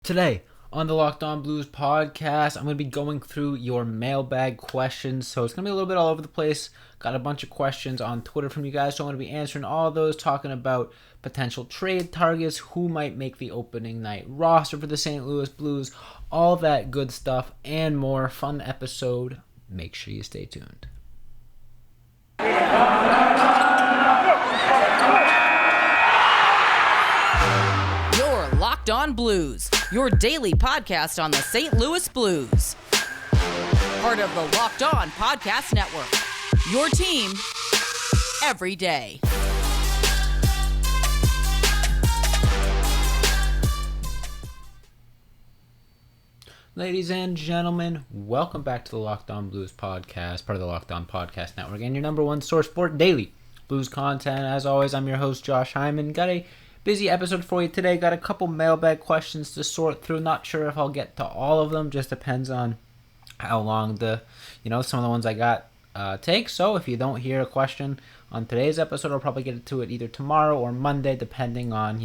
Today on the Locked On Blues podcast, I'm going to be going through your mailbag questions. So it's going to be a little bit all over the place. Got a bunch of questions on Twitter from you guys, so I'm going to be answering all of those, talking about potential trade targets, who might make the opening night roster for the St. Louis Blues, all that good stuff and more. Fun episode. Make sure you stay tuned. Locked On Blues, your daily podcast on the St. Louis Blues. Part of the Locked On Podcast Network, your team every day. Ladies and gentlemen, welcome back to the Locked On Blues podcast, part of the Locked On Podcast Network, and your number one source for daily Blues content. As always, I'm your host, Josh Hyman. Got a busy episode for you today. Got a couple mailbag questions to sort through. Not sure if I'll get to all of them. Just depends on how long some of the ones I got take. So if you don't hear a question on today's episode, I'll probably get to it either tomorrow or Monday, depending on,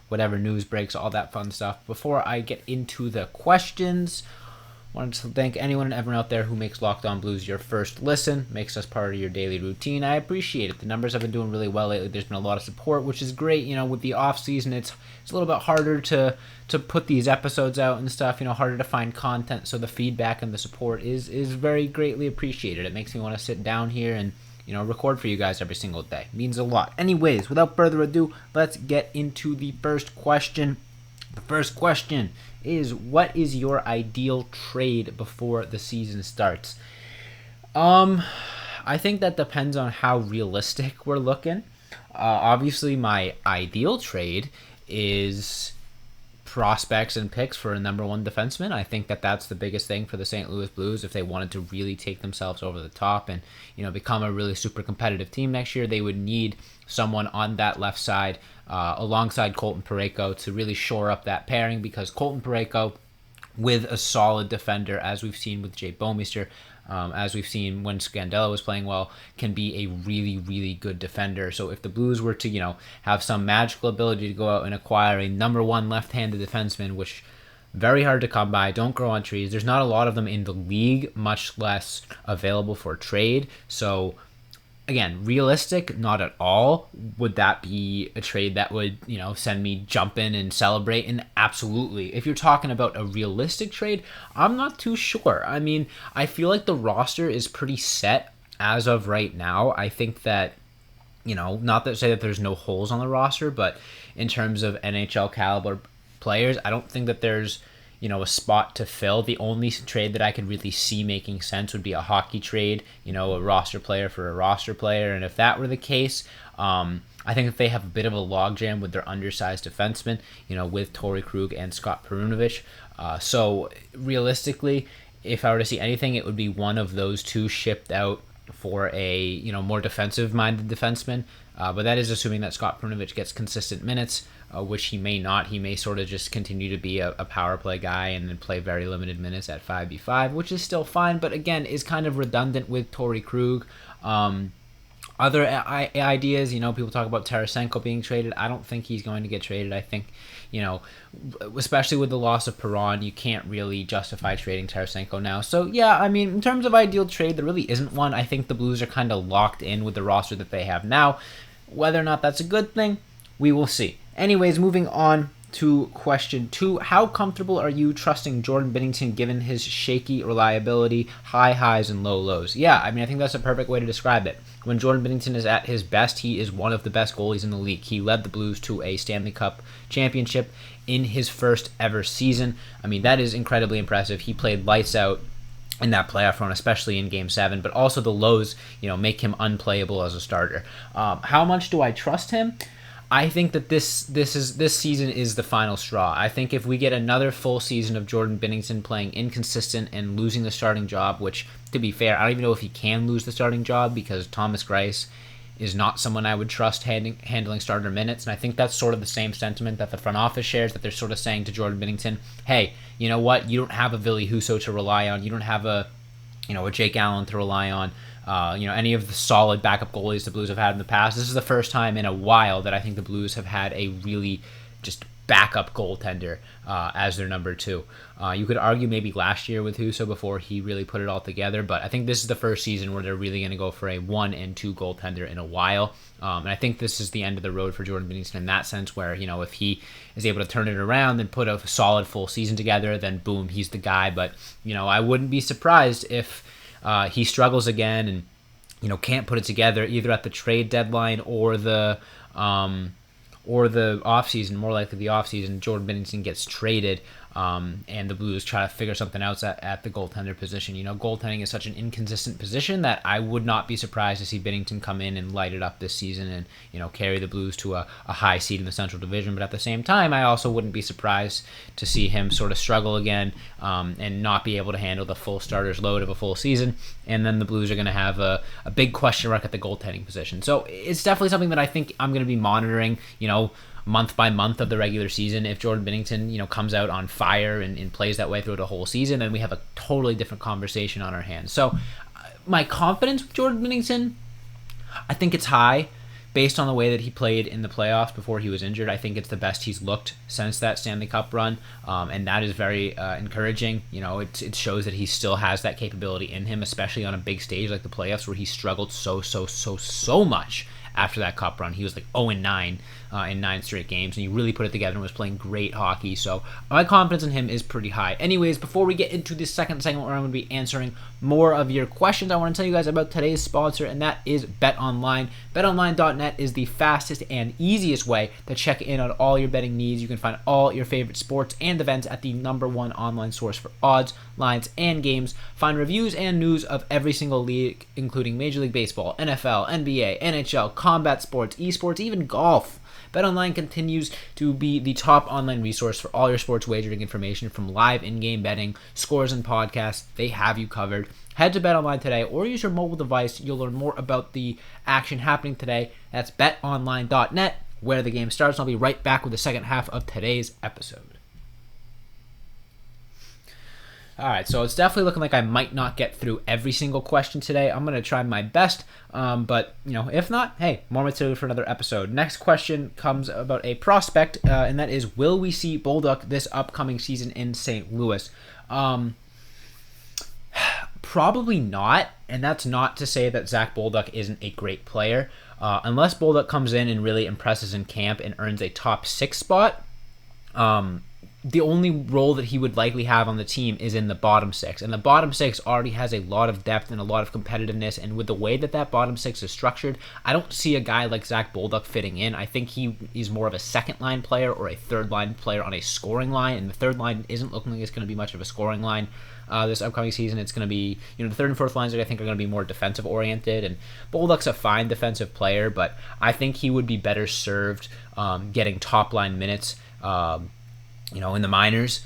whatever news breaks, all that fun stuff. Before I get into the questions, I wanted to thank anyone and everyone out there who makes Locked On Blues your first listen, makes us part of your daily routine. I appreciate it. The numbers have been doing really well lately. There's been a lot of support, which is great. With the off season, it's a little bit harder to put these episodes out and stuff. Harder to find content. So the feedback and the support is very greatly appreciated. It makes me want to sit down here and record for you guys every single day. It means a lot. Anyways, without further ado, let's get into the first question. The first question is, what is your ideal trade before the season starts? I think that depends on how realistic we're looking. Obviously, my ideal trade is prospects and picks for a number one defenseman. I think that that's the biggest thing for the St. Louis Blues. If they wanted to really take themselves over the top and become a really super competitive team next year, they would need someone on that left side alongside Colton Parayko to really shore up that pairing, because Colton Parayko, with a solid defender, as we've seen with Jay Bouwmeester, as we've seen when Scandella was playing well, can be a really, really good defender. So if the Blues were to, have some magical ability to go out and acquire a number one left-handed defenseman, which very hard to come by, don't grow on trees. There's not a lot of them in the league, much less available for trade. So again, realistic, not at all. Would that be a trade that would, send me jumping and celebrating? Absolutely. If you're talking about a realistic trade, I'm not too sure. I mean, I feel like the roster is pretty set as of right now. I think that, not to say that there's no holes on the roster, but in terms of NHL caliber players, I don't think that there's a spot to fill. The only trade that I could really see making sense would be a hockey trade, a roster player for a roster player. And if that were the case, I think that they have a bit of a logjam with their undersized defensemen, with Torrey Krug and Scott Perunovich. So realistically, if I were to see anything, it would be one of those two shipped out for a, more defensive-minded defenseman. But that is assuming that Scott Perunovich gets consistent minutes, which he may not. He may sort of just continue to be a power play guy and then play very limited minutes at 5v5, which is still fine, but again, is kind of redundant with Torrey Krug. Other ideas, people talk about Tarasenko being traded. I don't think he's going to get traded. I think, especially with the loss of Perron, you can't really justify trading Tarasenko now. So, yeah, I mean, in terms of ideal trade, there really isn't one. I think the Blues are kind of locked in with the roster that they have now. Whether or not that's a good thing, we will see. Anyways, moving on to question 2. How comfortable are you trusting Jordan Binnington given his shaky reliability, high highs and low lows? Yeah, I mean, I think that's a perfect way to describe it. When Jordan Binnington is at his best, he is one of the best goalies in the league. He led the Blues to a Stanley Cup championship in his first ever season. I mean, that is incredibly impressive. He played lights out in that playoff run, especially in Game 7, but also the lows, make him unplayable as a starter. How much do I trust him? I think that this season is the final straw. I think if we get another full season of Jordan Binnington playing inconsistent and losing the starting job, which, to be fair, I don't even know if he can lose the starting job, because Thomas Greiss is not someone I would trust handling starter minutes. And I think that's sort of the same sentiment that the front office shares, that they're sort of saying to Jordan Binnington, hey, you know what? You don't have a Ville Husso to rely on. You don't have a Jake Allen to rely on. Any of the solid backup goalies the Blues have had in the past. This is the first time in a while that I think the Blues have had a really just backup goaltender as their number two. You could argue maybe last year with Husso before he really put it all together, but I think this is the first season where they're really going to go for a 1 and 2 goaltender in a while. And I think this is the end of the road for Jordan Binnington in that sense, where, if he is able to turn it around and put a solid full season together, then boom, he's the guy. But, I wouldn't be surprised if he struggles again and, can't put it together either at the trade deadline or the offseason, more likely the offseason. Jordan Binnington gets traded, and the Blues try to figure something else at the goaltender position. Goaltending is such an inconsistent position that I would not be surprised to see Binnington come in and light it up this season and, carry the Blues to a high seed in the Central Division. But at the same time, I also wouldn't be surprised to see him sort of struggle again and not be able to handle the full starter's load of a full season. And then the Blues are going to have a big question mark at the goaltending position. So it's definitely something that I think I'm going to be monitoring, month by month of the regular season. If Jordan Binnington, comes out on fire and plays that way through the whole season, then we have a totally different conversation on our hands. So my confidence with Jordan Binnington, I think it's high based on the way that he played in the playoffs before he was injured. I think it's the best he's looked since that Stanley Cup run, and that is very encouraging. It shows that he still has that capability in him, especially on a big stage like the playoffs where he struggled so much. After that Cup run, he was like 0-9 in 9 straight games, and he really put it together and was playing great hockey. So my confidence in him is pretty high. Anyways, before we get into this second segment where I'm going to be answering more of your questions, I want to tell you guys about today's sponsor, and that is BetOnline. BetOnline.net is the fastest and easiest way to check in on all your betting needs. You can find all your favorite sports and events at the #1 online source for odds, lines, and games. Find reviews and news of every single league, including Major League Baseball, NFL, NBA, NHL, combat sports, esports, even golf. BetOnline continues to be the top online resource for all your sports wagering information, from live in-game betting, scores, and podcasts. They have you covered. Head to BetOnline today or use your mobile device. You'll learn more about the action happening today. That's betonline.net, where the game starts. I'll be right back with the second half of today's episode. All right, so it's definitely looking like I might not get through every single question today. I'm going to try my best, but, if not, hey, more material for another episode. Next question comes about a prospect, and that is, will we see Bolduc this upcoming season in St. Louis? Probably not, and that's not to say that Zach Bolduc isn't a great player. Unless Bolduc comes in and really impresses in camp and earns a top 6 spot, the only role that he would likely have on the team is in the bottom 6. And the bottom 6 already has a lot of depth and a lot of competitiveness. And with the way that bottom 6 is structured, I don't see a guy like Zach Bolduc fitting in. I think he's more of a second-line player or a third-line player on a scoring line. And the third line isn't looking like it's going to be much of a scoring line this upcoming season. It's going to be, the third and fourth lines I think are going to be more defensive-oriented. And Bolduc's a fine defensive player, but I think he would be better served getting top-line minutes in the minors,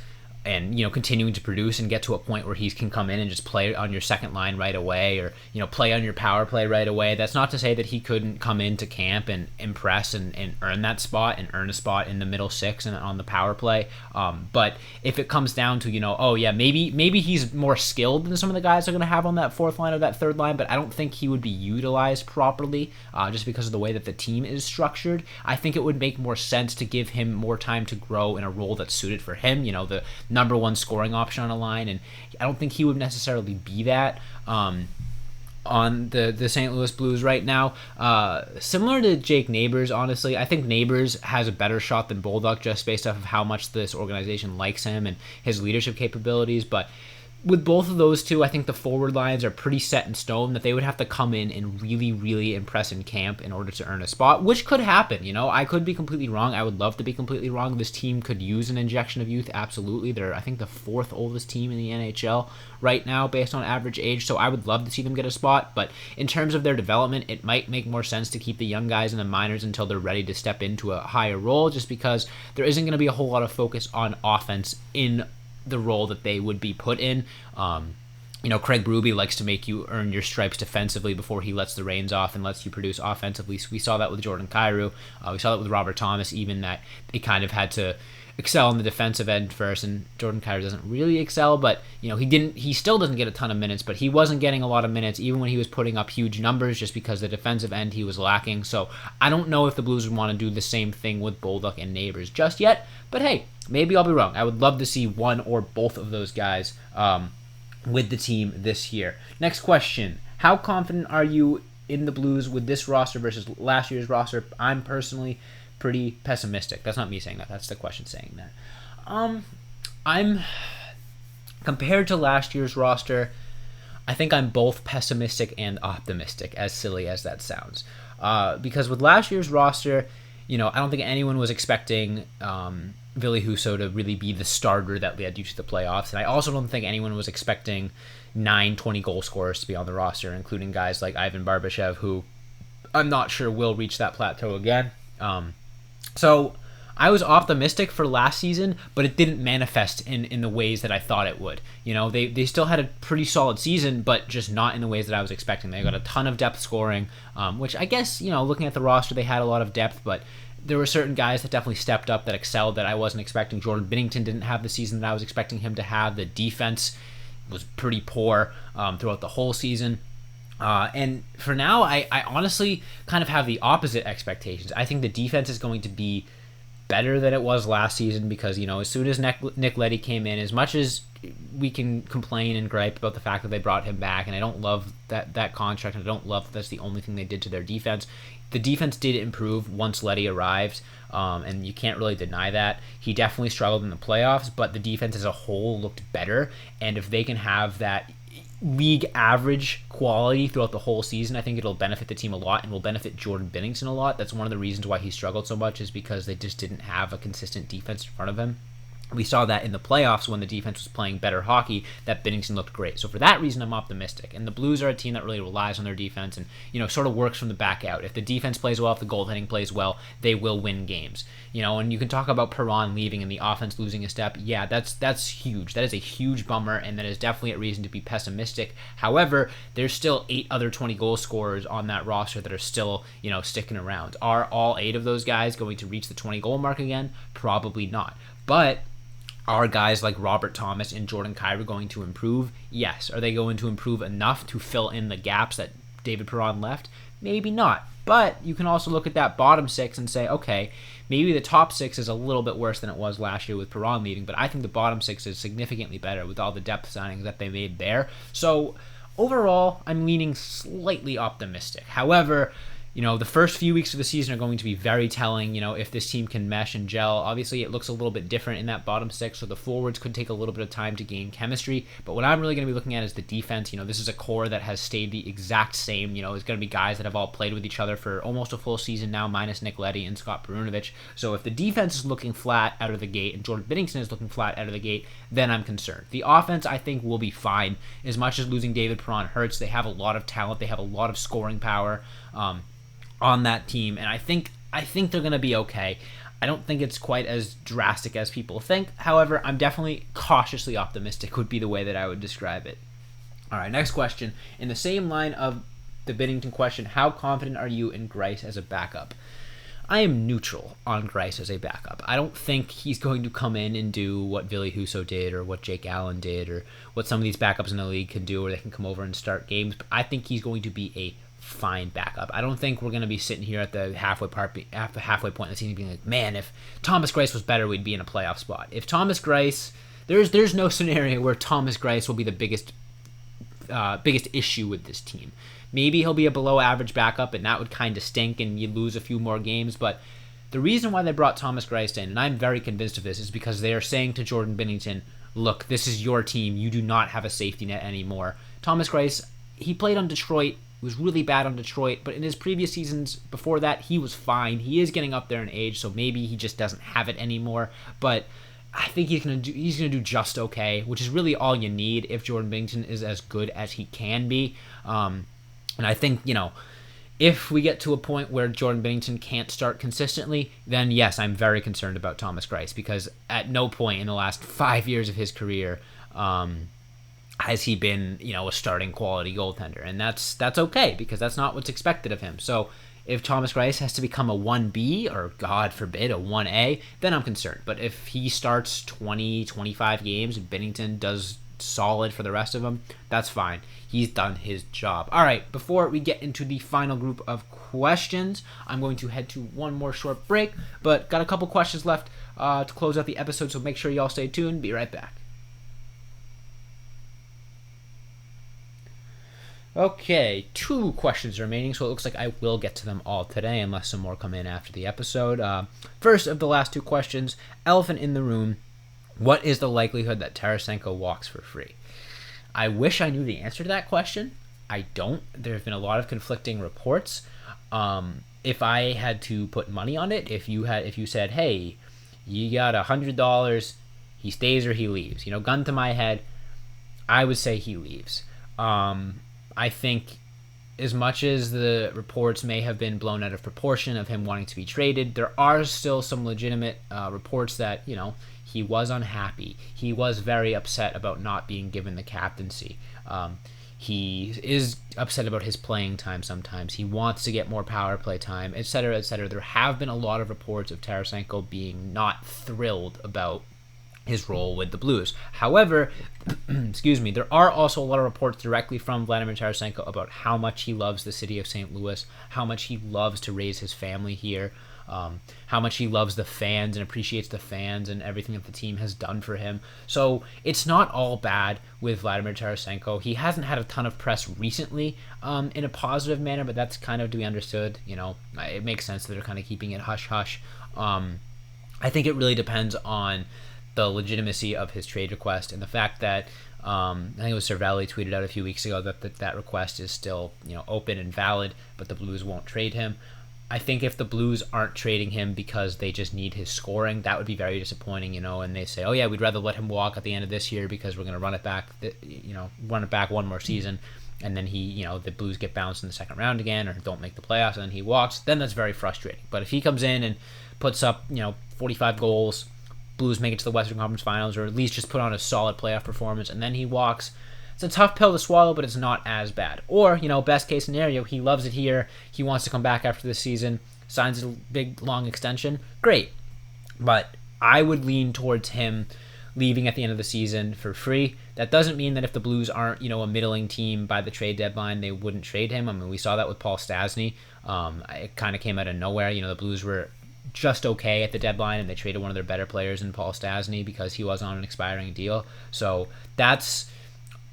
and continuing to produce and get to a point where he can come in and just play on your second line right away, or play on your power play right away. That's not to say that he couldn't come into camp and impress and earn that spot and earn a spot in the middle 6 and on the power play. But if it comes down to maybe he's more skilled than some of the guys are going to have on that fourth line or that third line, but I don't think he would be utilized properly just because of the way that the team is structured. I think it would make more sense to give him more time to grow in a role that's suited for him. The number 1 scoring option on a line, and I don't think he would necessarily be that on the St. Louis Blues right now. Similar to Jake Neighbors, honestly, I think Neighbors has a better shot than Bolduc just based off of how much this organization likes him and his leadership capabilities, but with both of those two, I think the forward lines are pretty set in stone that they would have to come in and really, really impress in camp in order to earn a spot, which could happen. I could be completely wrong. I would love to be completely wrong. This team could use an injection of youth, absolutely. They're, I think, the 4th oldest team in the NHL right now based on average age, so I would love to see them get a spot, but in terms of their development, it might make more sense to keep the young guys in the minors until they're ready to step into a higher role, just because there isn't going to be a whole lot of focus on offense in the role that they would be put in. Craig Berube likes to make you earn your stripes defensively before he lets the reins off and lets you produce offensively. We saw that with Jordan Kyrou. We saw that with Robert Thomas, even, that they kind of had to excel on the defensive end first, and Jordan Kyrou doesn't really excel, but he still doesn't get a ton of minutes, but he wasn't getting a lot of minutes even when he was putting up huge numbers just because the defensive end he was lacking. So I don't know if the Blues would want to do the same thing with Bolduc and Neighbors just yet, but hey, maybe I'll be wrong. I would love to see one or both of those guys with the team this year. Next question. How confident are you in the Blues with this roster versus last year's roster? I'm personally pretty pessimistic. That's not me saying that. That's the question saying that. I'm compared to last year's roster, I think I'm both pessimistic and optimistic, as silly as that sounds. Because with last year's roster, I don't think anyone was expecting Ville Husso to really be the starter that led you to the playoffs. And I also don't think anyone was expecting 9 20-goal scorers to be on the roster, including guys like Ivan Barbashev, who I'm not sure will reach that plateau again. So I was optimistic for last season, but it didn't manifest in the ways that I thought it would. They still had a pretty solid season, but just not in the ways that I was expecting. They got a ton of depth scoring, which I guess, looking at the roster, they had a lot of depth, but there were certain guys that definitely stepped up, that excelled, that I wasn't expecting. Jordan Binnington didn't have the season that I was expecting him to have. The defense was pretty poor throughout the whole season. And for now, I honestly kind of have the opposite expectations. I think the defense is going to be better than it was last season because, as soon as Nick Leddy came in, as much as we can complain and gripe about the fact that they brought him back, and I don't love that contract, and I don't love that that's the only thing they did to their defense, the defense did improve once Leddy arrived, and you can't really deny that. He definitely struggled in the playoffs, but the defense as a whole looked better, and if they can have that league average quality throughout the whole season, I think it'll benefit the team a lot and will benefit Jordan Binnington a lot. That's one of the reasons why he struggled so much, is because they just didn't have a consistent defense in front of him. We saw that in the playoffs when the defense was playing better hockey, that Binnington looked great. So for that reason, I'm optimistic. And the Blues are a team that really relies on their defense and, sort of works from the back out. If the defense plays well, if the goaltending plays well, they will win games. And you can talk about Perron leaving and the offense losing a step. Yeah, that's huge. That is a huge bummer, and that is definitely a reason to be pessimistic. However, there's still 8 other 20-goal scorers on that roster that are still, sticking around. Are all 8 of those guys going to reach the 20-goal mark again? Probably not. But are guys like Robert Thomas and Jordan Kyrou going to improve? Yes. Are they going to improve enough to fill in the gaps that David Perron left? Maybe not. But you can also look at that bottom 6 and say, okay, maybe the top 6 is a little bit worse than it was last year with Perron leaving, but I think the bottom 6 is significantly better with all the depth signings that they made there. So overall, I'm leaning slightly optimistic. However, the first few weeks of the season are going to be very telling, if this team can mesh and gel. Obviously, it looks a little bit different in that bottom 6, so the forwards could take a little bit of time to gain chemistry. But what I'm really going to be looking at is the defense. This is a core that has stayed the exact same. It's going to be guys that have all played with each other for almost a full season now, minus Nick Leddy and Scott Perunovich. So if the defense is looking flat out of the gate and Jordan Binnington is looking flat out of the gate, then I'm concerned. The offense, I think, will be fine. As much as losing David Perron hurts, they have a lot of talent. They have a lot of scoring power on that team, and I think they're going to be okay. I don't think it's quite as drastic as people think. However, I'm definitely cautiously optimistic would be the way that I would describe it. All right, next question. In the same line of the Binnington question, how confident are you in Greiss as a backup? I am neutral on Greiss as a backup. I don't think he's going to come in and do what Ville Husso did or what Jake Allen did or what some of these backups in the league can do, where they can come over and start games, but I think he's going to be a fine backup. I don't think we're going to be sitting here at the halfway point in the season being like, man, if Thomas Greiss was better, we'd be in a playoff spot. If Thomas Greiss, there's no scenario where Thomas Greiss will be the biggest issue with this team. Maybe he'll be a below average backup, and that would kind of stink, and you lose a few more games. But the reason why they brought Thomas Greiss in, and I'm very convinced of this, is because they are saying to Jordan Binnington, look, this is your team. You do not have a safety net anymore. Thomas Greiss, he played on Detroit. He was really bad on Detroit, but in his previous seasons before that, he was fine. He is getting up there in age, so maybe he just doesn't have it anymore. But I think he's gonna do just okay, which is really all you need if Jordan Binnington is as good as he can be. And I think, if we get to a point where Jordan Binnington can't start consistently, then yes, I'm very concerned about Thomas Greiss, because at no point in the last 5 years of his career has he been, a starting quality goaltender. And that's okay, because that's not what's expected of him. So If Thomas Greiss has to become a 1B or, God forbid, a 1A, then I'm concerned. But if he starts 20, 25 games and Binnington does solid for the rest of them, that's fine. He's done his job. All right, before we get into the final group of questions, I'm going to head to one more short break, but got a couple questions left to close out the episode, so make sure y'all stay tuned. Be right back. Okay, 2 questions remaining, so it looks like I will get to them all today, unless some more come in after the episode. First of the last 2 questions, elephant in the room, what is the likelihood that Tarasenko walks for free? I wish I knew the answer to that question. I don't. There have been a lot of conflicting reports. If I had to put money on it, if you said, hey, you got $100, he stays or he leaves, gun to my head, I would say he leaves. I think as much as the reports may have been blown out of proportion of him wanting to be traded, there are still some legitimate reports that, he was unhappy. He was very upset about not being given the captaincy. He is upset about his playing time sometimes. He wants to get more power play time, etc., etc. There have been a lot of reports of Tarasenko being not thrilled about his role with the Blues. However, there are also a lot of reports directly from Vladimir Tarasenko about how much he loves the city of St. Louis, how much he loves to raise his family here, how much he loves the fans and appreciates the fans and everything that the team has done for him. So it's not all bad with Vladimir Tarasenko. He hasn't had a ton of press recently in a positive manner, but that's kind of to be understood. It makes sense that they're kind of keeping it hush-hush. I think it really depends on the legitimacy of his trade request and the fact that I think it was Cervelli tweeted out a few weeks ago that request is still open and valid, but the Blues won't trade him. I think if the Blues aren't trading him because they just need his scoring, that would be very disappointing, and they say, oh yeah, we'd rather let him walk at the end of this year because we're going to run it back one more season, and then the Blues get bounced in the second round again or don't make the playoffs and then he walks, then that's very frustrating. But if he comes in and puts up 45 goals, Blues make it to the Western Conference Finals, or at least just put on a solid playoff performance, and then he walks, it's a tough pill to swallow, but it's not as bad. Or, best case scenario, he loves it here, he wants to come back after this season, signs a big, long extension, great. But I would lean towards him leaving at the end of the season for free. That doesn't mean that if the Blues aren't, a middling team by the trade deadline, they wouldn't trade him. I mean, we saw that with Paul Stastny. It kind of came out of nowhere. The Blues were just okay at the deadline, and they traded one of their better players in Paul Stastny because he was on an expiring deal. So that's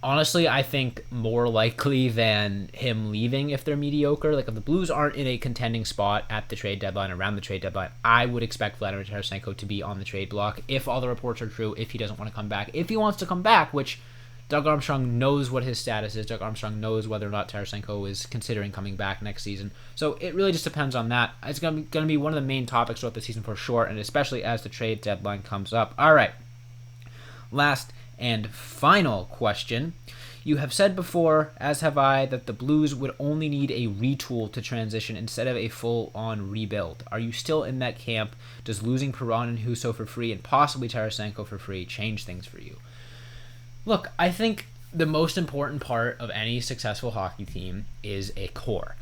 honestly, I think, more likely than him leaving if they're mediocre. Like, if the Blues aren't in a contending spot at the trade deadline, around the trade deadline, I would expect Vladimir Tarasenko to be on the trade block if all the reports are true, if he doesn't want to come back. If he wants to come back, which Doug Armstrong knows what his status is. Doug Armstrong knows whether or not Tarasenko is considering coming back next season. So it really just depends on that. It's going to be one of the main topics throughout the season for sure, and especially as the trade deadline comes up. All right. Last and final question. You have said before, as have I, that the Blues would only need a retool to transition instead of a full-on rebuild. Are you still in that camp? Does losing Perron and Husso for free and possibly Tarasenko for free change things for you? Look, I think the most important part of any successful hockey team is a core.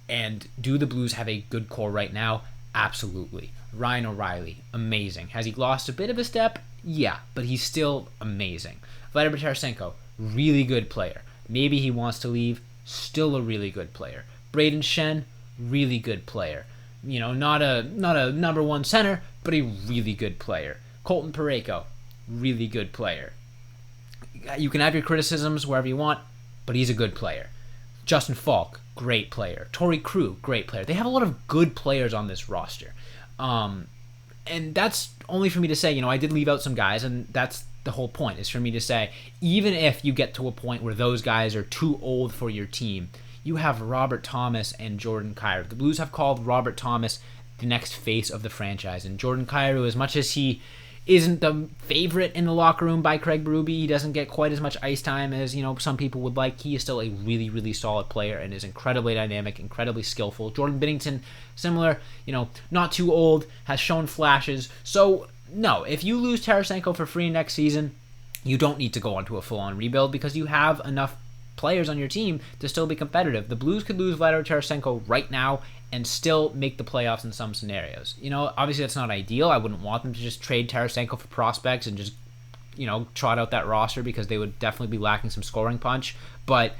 And do the Blues have a good core right now? Absolutely. Ryan O'Reilly, amazing. Has he lost a bit of a step? Yeah, but he's still amazing. Vladimir Tarasenko, really good player. Maybe he wants to leave, still a really good player. Braden Shen, really good player. Not a number one center, but a really good player. Colton Parayko, really good player. You can have your criticisms wherever you want, but he's a good player. Justin Falk, great player. Torrey Krug, great player. They have a lot of good players on this roster. And that's only for me to say, I did leave out some guys, and that's the whole point, is for me to say, even if you get to a point where those guys are too old for your team, you have Robert Thomas and Jordan Kyrou. The Blues have called Robert Thomas the next face of the franchise, and Jordan Kyrou, as much as he isn't the favorite in the locker room by Craig Berube, he doesn't get quite as much ice time as some people would like. He is still a really, really solid player and is incredibly dynamic, incredibly skillful. Jordan Binnington, similar, not too old, has shown flashes. So no, if you lose Tarasenko for free next season, you don't need to go onto a full-on rebuild because you have enough players on your team to still be competitive. The Blues could lose Vladimir Tarasenko right now and still make the playoffs in some scenarios. Obviously that's not ideal. I wouldn't want them to just trade Tarasenko for prospects and just, trot out that roster, because they would definitely be lacking some scoring punch. But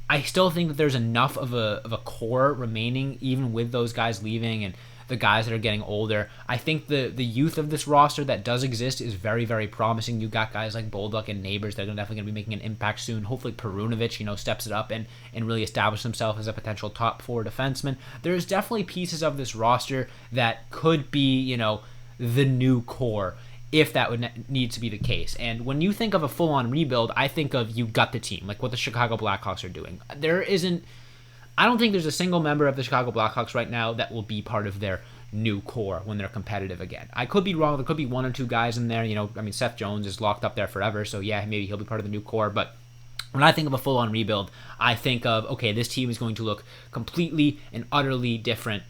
I still think that there's enough of a core remaining, even with those guys leaving and the guys that are getting older. I think the youth of this roster that does exist is very, very promising. You got guys like Bolduc and Neighbors that are definitely going to be making an impact soon. Hopefully Perunovic, steps it up and really establish himself as a potential top 4 defenseman. There's definitely pieces of this roster that could be, the new core, if that would need to be the case. And when you think of a full-on rebuild, I think of you got the team, like what the Chicago Blackhawks are doing. I don't think there's a single member of the Chicago Blackhawks right now that will be part of their new core when they're competitive again. I could be wrong. There could be 1 or 2 guys in there. Seth Jones is locked up there forever, so yeah, maybe he'll be part of the new core. But when I think of a full-on rebuild, I think of, okay, this team is going to look completely and utterly different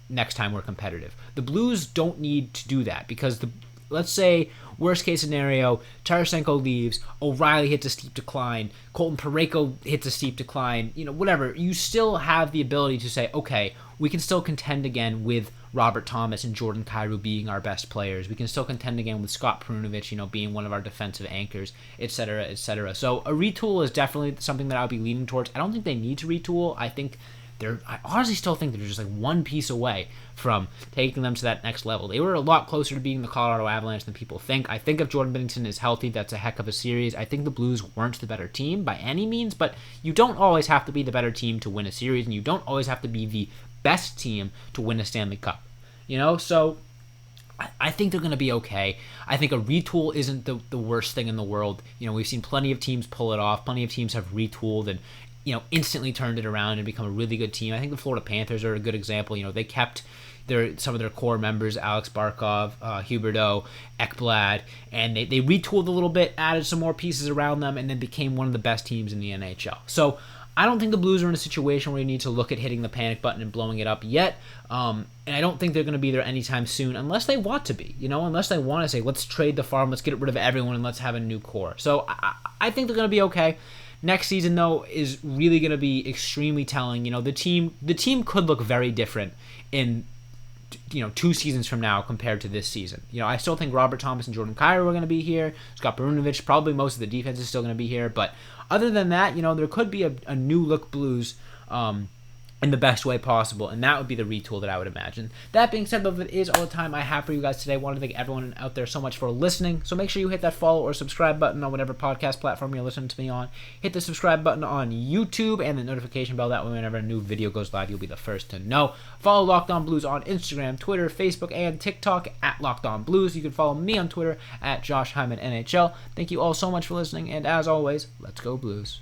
next time we're competitive. The Blues don't need to do that, because let's say, worst case scenario, Tarasenko leaves, O'Reilly hits a steep decline, Colton Parayko hits a steep decline, whatever. You still have the ability to say, okay, we can still contend again with Robert Thomas and Jordan Kyrou being our best players. We can still contend again with Scott Perunovic, being one of our defensive anchors, etc., etc. So a retool is definitely something that I'll be leaning towards. I don't think they need to retool. I honestly still think they're just like one piece away from taking them to that next level. They were a lot closer to beating the Colorado Avalanche than people think. I think if Jordan Binnington is healthy, that's a heck of a series. I think the Blues weren't the better team by any means, but you don't always have to be the better team to win a series, and you don't always have to be the best team to win a Stanley Cup. So I think they're going to be okay. I think a retool isn't the worst thing in the world. We've seen plenty of teams pull it off. Plenty of teams have retooled and instantly turned it around and become a really good team. I think the Florida Panthers are a good example. They kept some of their core members, Alex Barkov, Huberdeau, Ekblad, and they retooled a little bit, added some more pieces around them, and then became one of the best teams in the NHL. So I don't think the Blues are in a situation where you need to look at hitting the panic button and blowing it up yet. And I don't think they're going to be there anytime soon, unless they want to be, unless they want to say, let's trade the farm, let's get rid of everyone, and let's have a new core. So I think they're going to be okay. Next season, though, is really going to be extremely telling. The team could look very different in 2 seasons from now compared to this season. I still think Robert Thomas and Jordan Kyrou are going to be here. Scott Perunovic, probably most of the defense is still going to be here. But other than that, there could be a new look Blues in the best way possible, and that would be the retool that I would imagine. That being said, though, that is all the time I have for you guys today. I want to thank everyone out there so much for listening. So make sure you hit that follow or subscribe button on whatever podcast platform you're listening to me on. Hit the subscribe button on YouTube and the notification bell. That way, whenever a new video goes live, you'll be the first to know. Follow Locked On Blues on Instagram, Twitter, Facebook, and TikTok at Locked On Blues. You can follow me on Twitter at Josh Hyman NHL. Thank you all so much for listening, and as always, let's go Blues.